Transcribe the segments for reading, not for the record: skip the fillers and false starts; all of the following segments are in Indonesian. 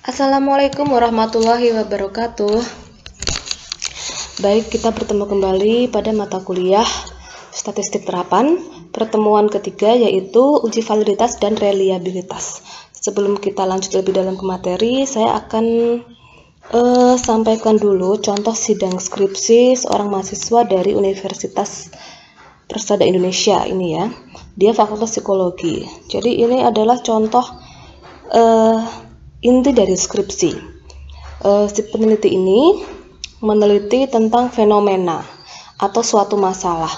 Assalamualaikum warahmatullahi wabarakatuh. Baik, kita bertemu kembali pada mata kuliah Statistik Terapan, pertemuan ketiga yaitu uji validitas dan reliabilitas. Sebelum kita lanjut lebih dalam ke materi, saya akan sampaikan dulu contoh sidang skripsi seorang mahasiswa dari Universitas Persada Indonesia ini ya. Dia Fakultas Psikologi. Jadi ini adalah contoh inti dari skripsi. Si peneliti ini meneliti tentang fenomena atau suatu masalah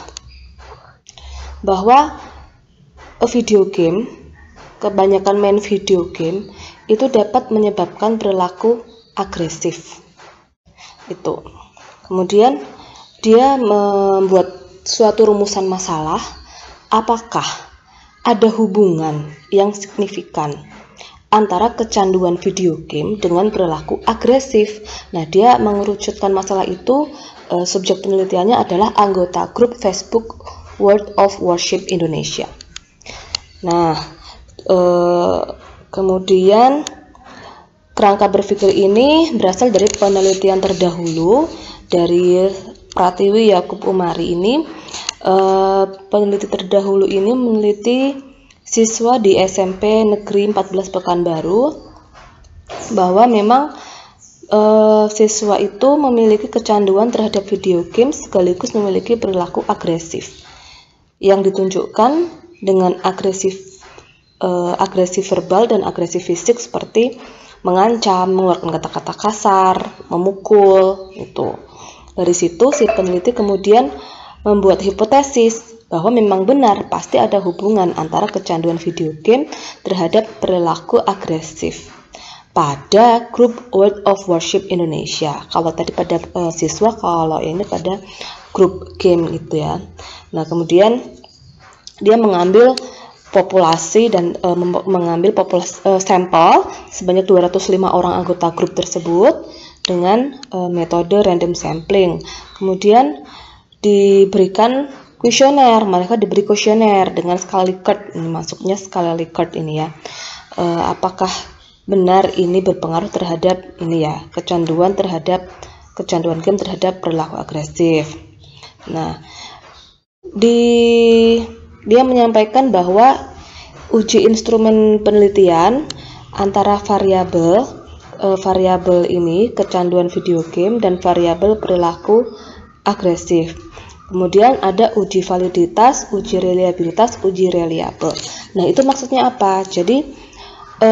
bahwa video game, kebanyakan main video game itu dapat menyebabkan perilaku agresif. Itu. Kemudian dia membuat suatu rumusan masalah, apakah ada hubungan yang signifikan antara kecanduan video game dengan perilaku agresif. Nah, dia mengerucutkan masalah itu, subjek penelitiannya adalah anggota grup Facebook World of Worship Indonesia. Nah, kemudian kerangka berpikir ini berasal dari penelitian terdahulu dari Pratiwi Yakub Umari ini. Peneliti terdahulu ini meneliti siswa di SMP Negeri 14 Pekanbaru bahwa memang siswa itu memiliki kecanduan terhadap video game sekaligus memiliki perilaku agresif yang ditunjukkan dengan agresi verbal dan agresi fisik seperti mengancam, mengeluarkan kata-kata kasar, memukul itu. Dari situ si peneliti kemudian membuat hipotesis bahwa memang benar pasti ada hubungan antara kecanduan video game terhadap perilaku agresif pada grup World of Worship Indonesia. Kalau tadi pada siswa, kalau ini pada grup game gitu ya. Nah, kemudian dia mengambil populasi dan mengambil sampel sebanyak 205 orang anggota grup tersebut dengan metode random sampling. Kemudian diberikan kuesioner, mereka diberi kuesioner dengan skala Likert, ini masuknya skala Likert ini ya. Apakah benar ini berpengaruh terhadap ini ya, kecanduan game terhadap perilaku agresif. Nah, dia menyampaikan bahwa uji instrumen penelitian antara variabel ini kecanduan video game dan variabel perilaku agresif. Kemudian ada uji validitas, uji reliabilitas, uji reliable. Nah, itu maksudnya apa? Jadi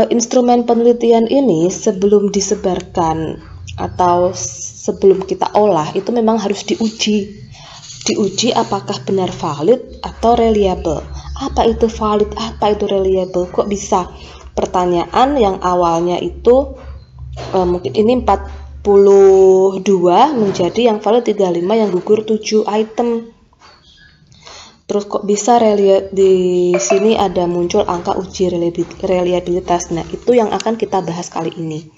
instrumen penelitian ini sebelum disebarkan atau sebelum kita olah itu memang harus diuji apakah benar valid atau reliable. Apa itu valid, apa itu reliable? Kok bisa pertanyaan yang awalnya itu mungkin ini 42 menjadi yang valid 35, yang gugur 7 item. Terus kok bisa di sini ada muncul angka uji reliabilitas. Nah, itu yang akan kita bahas kali ini.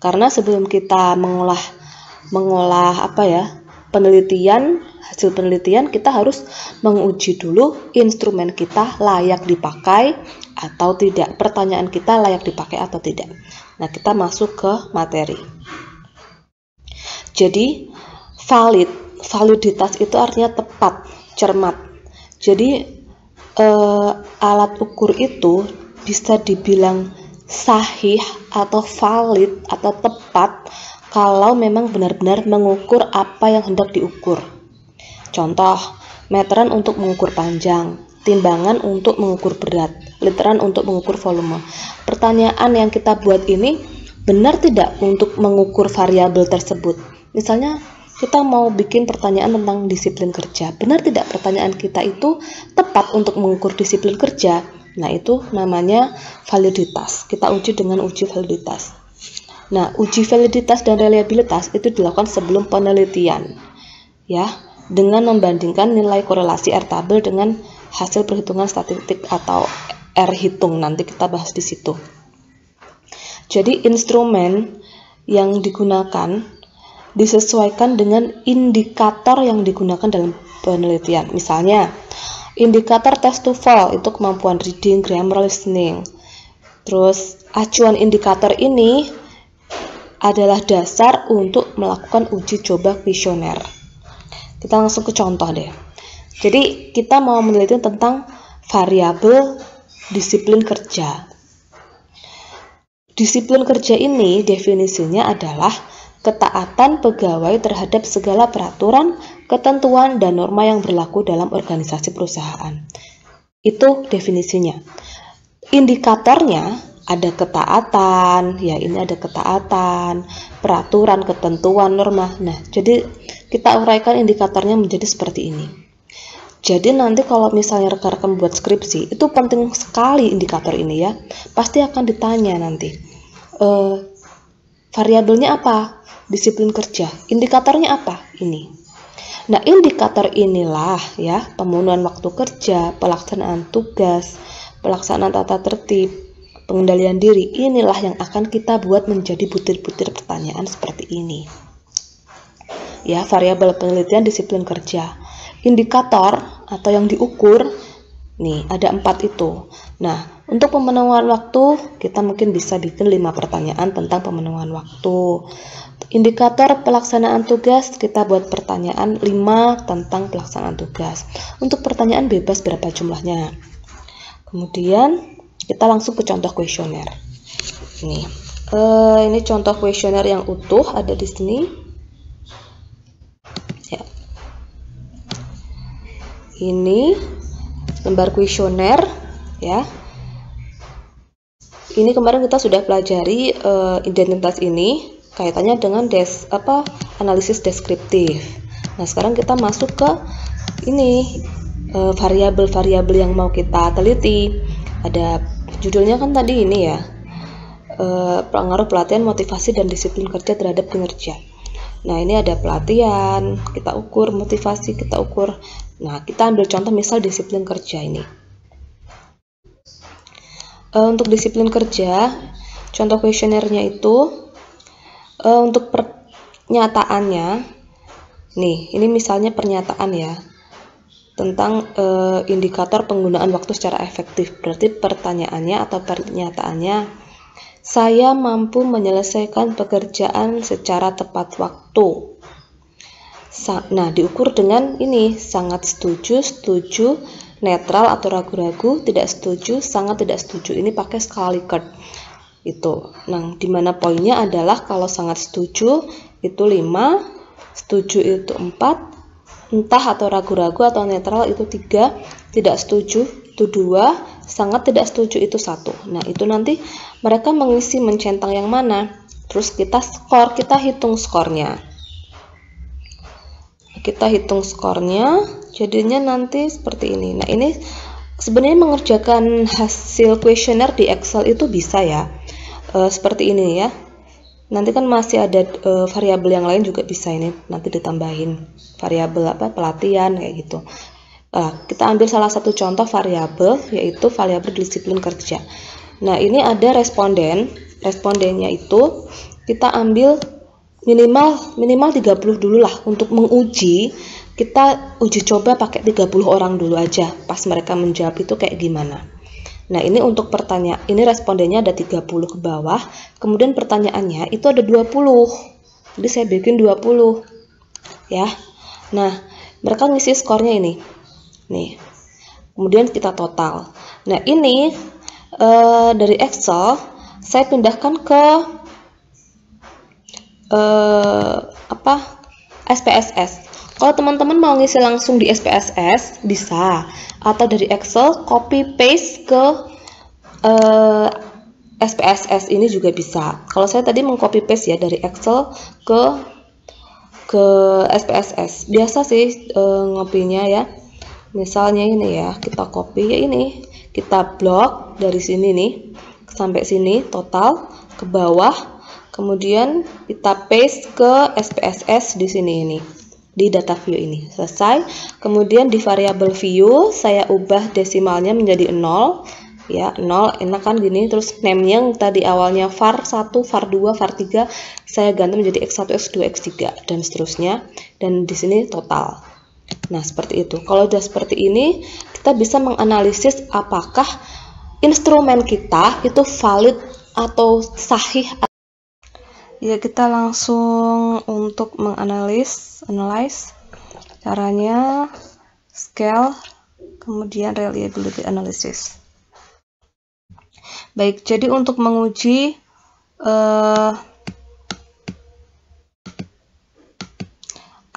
Karena sebelum kita mengolah hasil penelitian, kita harus menguji dulu instrumen kita layak dipakai atau tidak. Pertanyaan kita layak dipakai atau tidak. Nah, kita masuk ke materi. Jadi, validitas itu artinya tepat, cermat. Jadi, alat ukur itu bisa dibilang sahih atau valid atau tepat kalau memang benar-benar mengukur apa yang hendak diukur. Contoh, meteran untuk mengukur panjang, timbangan untuk mengukur berat, literan untuk mengukur volume. Pertanyaan yang kita buat ini benar tidak untuk mengukur variabel tersebut? Misalnya kita mau bikin pertanyaan tentang disiplin kerja. Benar tidak pertanyaan kita itu tepat untuk mengukur disiplin kerja? Nah, itu namanya validitas. Kita uji dengan uji validitas. Nah, uji validitas dan reliabilitas itu dilakukan sebelum penelitian. Ya, dengan membandingkan nilai korelasi R tabel dengan hasil perhitungan statistik atau R hitung. Nanti kita bahas di situ. Jadi, instrumen yang digunakan disesuaikan dengan indikator yang digunakan dalam penelitian. Misalnya, indikator test TOEFL itu kemampuan reading, grammar, listening. Terus acuan indikator ini adalah dasar untuk melakukan uji coba kuesioner. Kita langsung ke contoh deh. Jadi kita mau meneliti tentang variabel disiplin kerja. Disiplin kerja ini definisinya adalah ketaatan pegawai terhadap segala peraturan, ketentuan, dan norma yang berlaku dalam organisasi perusahaan. Itu definisinya. Indikatornya ada ketaatan, ya ini ada ketaatan, peraturan, ketentuan, norma. Nah, jadi kita uraikan indikatornya menjadi seperti ini. Jadi nanti kalau misalnya rekan-rekan buat skripsi, itu penting sekali indikator ini ya. Pasti akan ditanya nanti, variabelnya apa? Disiplin kerja. Indikatornya apa? Ini. Nah, indikator inilah ya, pemenuhan waktu kerja, pelaksanaan tugas, pelaksanaan tata tertib, pengendalian diri, inilah yang akan kita buat menjadi butir-butir pertanyaan seperti ini. Ya, variabel penelitian disiplin kerja. Indikator atau yang diukur, nih ada 4 itu. Nah, untuk pemenuhan waktu, kita mungkin bisa bikin 5 pertanyaan tentang pemenuhan waktu. Indikator pelaksanaan tugas, kita buat pertanyaan 5 tentang pelaksanaan tugas. Untuk pertanyaan bebas berapa jumlahnya. Kemudian kita langsung ke contoh kuesioner. Ini contoh kuesioner yang utuh ada di sini. Ya. Ini lembar kuesioner, ya. Ini kemarin kita sudah pelajari identitas ini kaitannya dengan analisis deskriptif. Nah, sekarang kita masuk ke ini variabel-variabel yang mau kita teliti. Ada judulnya kan tadi ini ya, pengaruh pelatihan, motivasi, dan disiplin kerja terhadap kinerja. Nah, ini ada pelatihan, kita ukur, motivasi, kita ukur. Nah, kita ambil contoh misal disiplin kerja ini. Untuk disiplin kerja, contoh kuesionernya itu untuk pernyataannya, nih, ini misalnya pernyataan ya, tentang indikator penggunaan waktu secara efektif. Berarti pertanyaannya atau pernyataannya, saya mampu menyelesaikan pekerjaan secara tepat waktu. Nah, diukur dengan ini, sangat setuju, setuju, netral atau ragu-ragu, tidak setuju, sangat tidak setuju. Ini pakai skala Likert. Itu. Nah, dimana poinnya adalah kalau sangat setuju itu 5, setuju itu 4, entah atau ragu-ragu atau netral itu 3, tidak setuju itu 2, sangat tidak setuju itu 1. Nah, itu nanti mereka mengisi mencentang yang mana. Terus kita skor, kita hitung skornya. Kita hitung skornya, jadinya nanti seperti ini. Nah, ini sebenarnya mengerjakan hasil kuesioner di Excel itu bisa ya. Seperti ini ya. Nanti kan masih ada variabel yang lain juga bisa ini nanti ditambahin variabel pelatihan kayak gitu. Kita ambil salah satu contoh variabel, yaitu variabel disiplin kerja. Nah, ini ada responden. Respondennya itu kita ambil minimal 30 dulu lah untuk menguji. Kita uji coba pakai 30 orang dulu aja pas mereka menjawab itu kayak gimana. Nah, ini untuk pertanyaan, ini respondennya ada 30 ke bawah, kemudian pertanyaannya itu ada 20. Jadi saya bikin 20 ya. Nah, mereka ngisi skornya ini. Nih. Kemudian kita total. Nah, ini dari Excel saya pindahkan ke SPSS. Kalau teman-teman mau ngisi langsung di SPSS bisa, atau dari Excel copy paste ke SPSS ini juga bisa. Kalau saya tadi mengcopy paste ya dari Excel ke SPSS. Biasa sih ngopinya ya. Misalnya ini ya, kita copy ya ini, kita blok dari sini nih sampai sini total ke bawah. Kemudian kita paste ke SPSS di sini ini, di data view ini. Selesai. Kemudian di variabel view saya ubah desimalnya menjadi 0 ya, 0 enak kan gini. Terus name-nya yang tadi awalnya var1, var2, var3 saya ganti menjadi x1, x2, x3 dan seterusnya, dan di sini total. Nah, seperti itu. Kalau sudah seperti ini, kita bisa menganalisis apakah instrumen kita itu valid atau sahih. Ya, kita langsung untuk analyze caranya scale, kemudian reliability analysis. Baik, jadi untuk menguji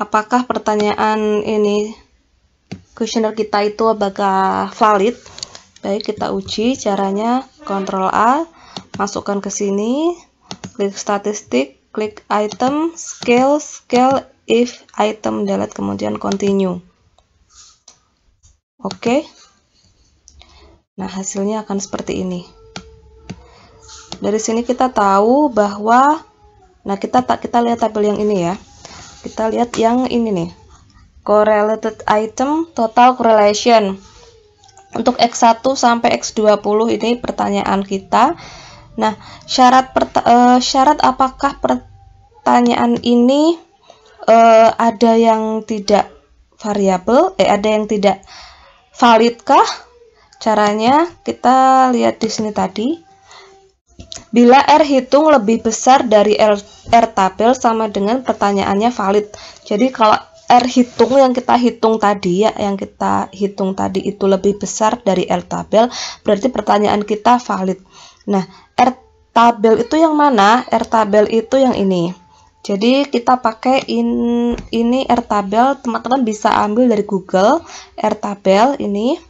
apakah pertanyaan ini, kuesioner kita itu apakah valid. Baik, kita uji caranya. Ctrl A, masukkan ke sini, klik statistik, klik item, scale if item delete, kemudian continue. Oke. Nah, hasilnya akan seperti ini. Dari sini kita tahu bahwa, nah kita lihat tabel yang ini ya. Kita lihat yang ini nih, correlated item total correlation untuk X1 sampai X20 ini pertanyaan kita. Nah, syarat apakah pertanyaan ini ada yang tidak variabel, ada yang tidak validkah? Caranya kita lihat di sini tadi. Bila R hitung lebih besar dari R tabel sama dengan pertanyaannya valid. Jadi kalau R hitung yang kita hitung tadi ya, itu lebih besar dari R tabel, berarti pertanyaan kita valid. Nah, R tabel itu yang mana? R tabel itu yang ini. Jadi kita pakai ini R tabel, teman-teman bisa ambil dari Google R tabel ini.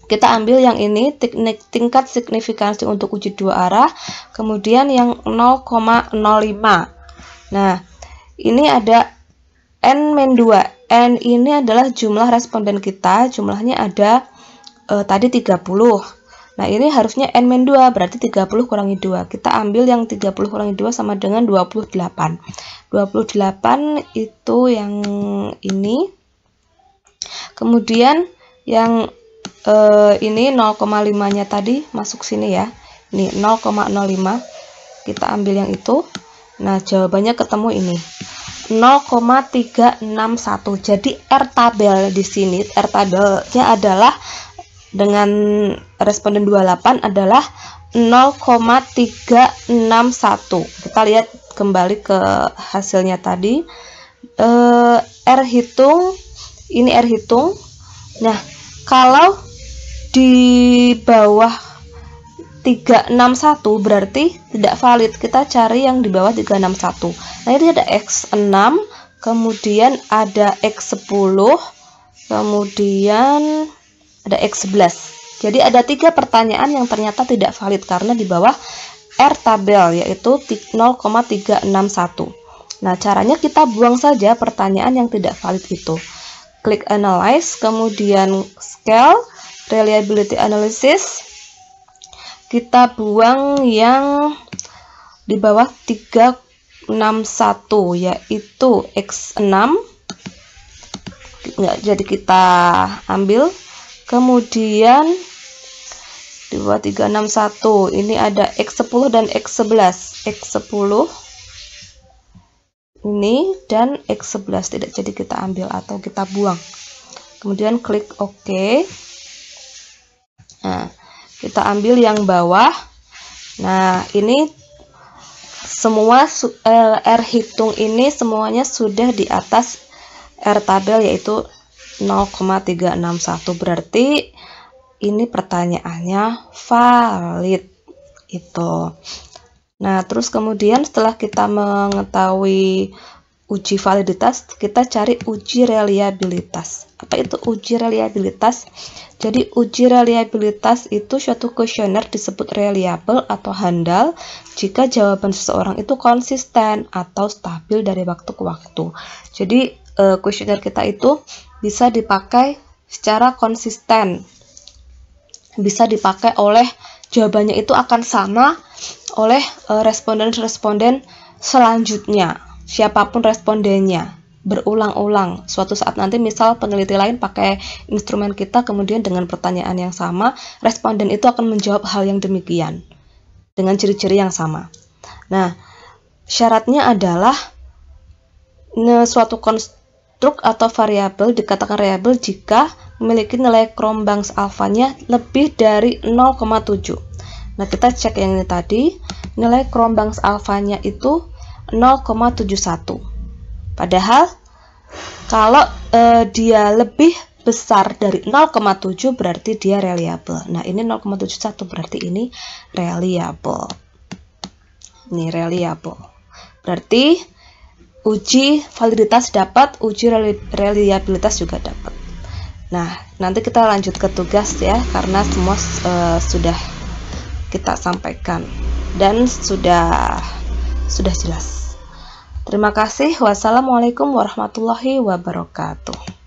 Kita ambil yang ini, tingkat signifikansi untuk uji dua arah, kemudian yang 0,05. Nah, ini ada N-2. N ini adalah jumlah responden kita, jumlahnya ada tadi 30. Nah, ini harusnya N-2, berarti 30 kurangi 2. Kita ambil yang 30 kurangi 2 sama dengan 28. 28 itu yang ini. Kemudian yang ini 0,5-nya tadi masuk sini ya. Ini 0,05. Kita ambil yang itu. Nah, jawabannya ketemu ini. 0,361. Jadi R tabel di sini, R tabelnya adalah dengan responden 28 adalah 0,361. Kita lihat kembali ke hasilnya tadi. R hitung, ini R hitung. Nah, kalau di bawah 361 berarti tidak valid. Kita cari yang di bawah 361. Nah, ini ada X6, kemudian ada X10, kemudian ada X11. Jadi ada 3 pertanyaan yang ternyata tidak valid karena di bawah R tabel, yaitu 0,361. Nah, caranya kita buang saja pertanyaan yang tidak valid itu. Klik analyze, kemudian scale, reliability analysis. Kita buang yang di bawah 361, yaitu X6. Jadi kita ambil. Kemudian di bawah 361 ini ada X10 dan X11. X10 ini dan X11 tidak jadi kita ambil atau kita buang. Kemudian klik OK. Nah, kita ambil yang bawah. Nah, ini semua R hitung ini semuanya sudah di atas R tabel, yaitu 0,361. Berarti ini pertanyaannya valid itu. Nah, terus kemudian setelah kita mengetahui uji validitas, kita cari uji reliabilitas. Apa itu uji reliabilitas? Jadi uji reliabilitas itu suatu kuesioner disebut reliable atau handal jika jawaban seseorang itu konsisten atau stabil dari waktu ke waktu. Jadi kuesioner kita itu bisa dipakai secara konsisten, bisa dipakai oleh jawabannya itu akan sama oleh responden-responden selanjutnya, siapapun respondennya, berulang-ulang. Suatu saat nanti misal peneliti lain pakai instrumen kita, kemudian dengan pertanyaan yang sama, responden itu akan menjawab hal yang demikian dengan ciri-ciri yang sama. Nah, syaratnya adalah suatu konstruk atau variabel dikatakan reliable jika memiliki nilai Cronbach's alfanya lebih dari 0,7. Nah, kita cek yang ini tadi, nilai Cronbach's alfanya itu 0,71. Padahal kalau dia lebih besar dari 0,7 berarti dia reliable. Nah, ini 0,71 berarti ini reliable. Ini reliable. Berarti uji validitas dapat, uji reliabilitas juga dapat. Nah, nanti kita lanjut ke tugas ya, karena semua sudah kita sampaikan dan sudah jelas. Terima kasih. Wassalamualaikum warahmatullahi wabarakatuh.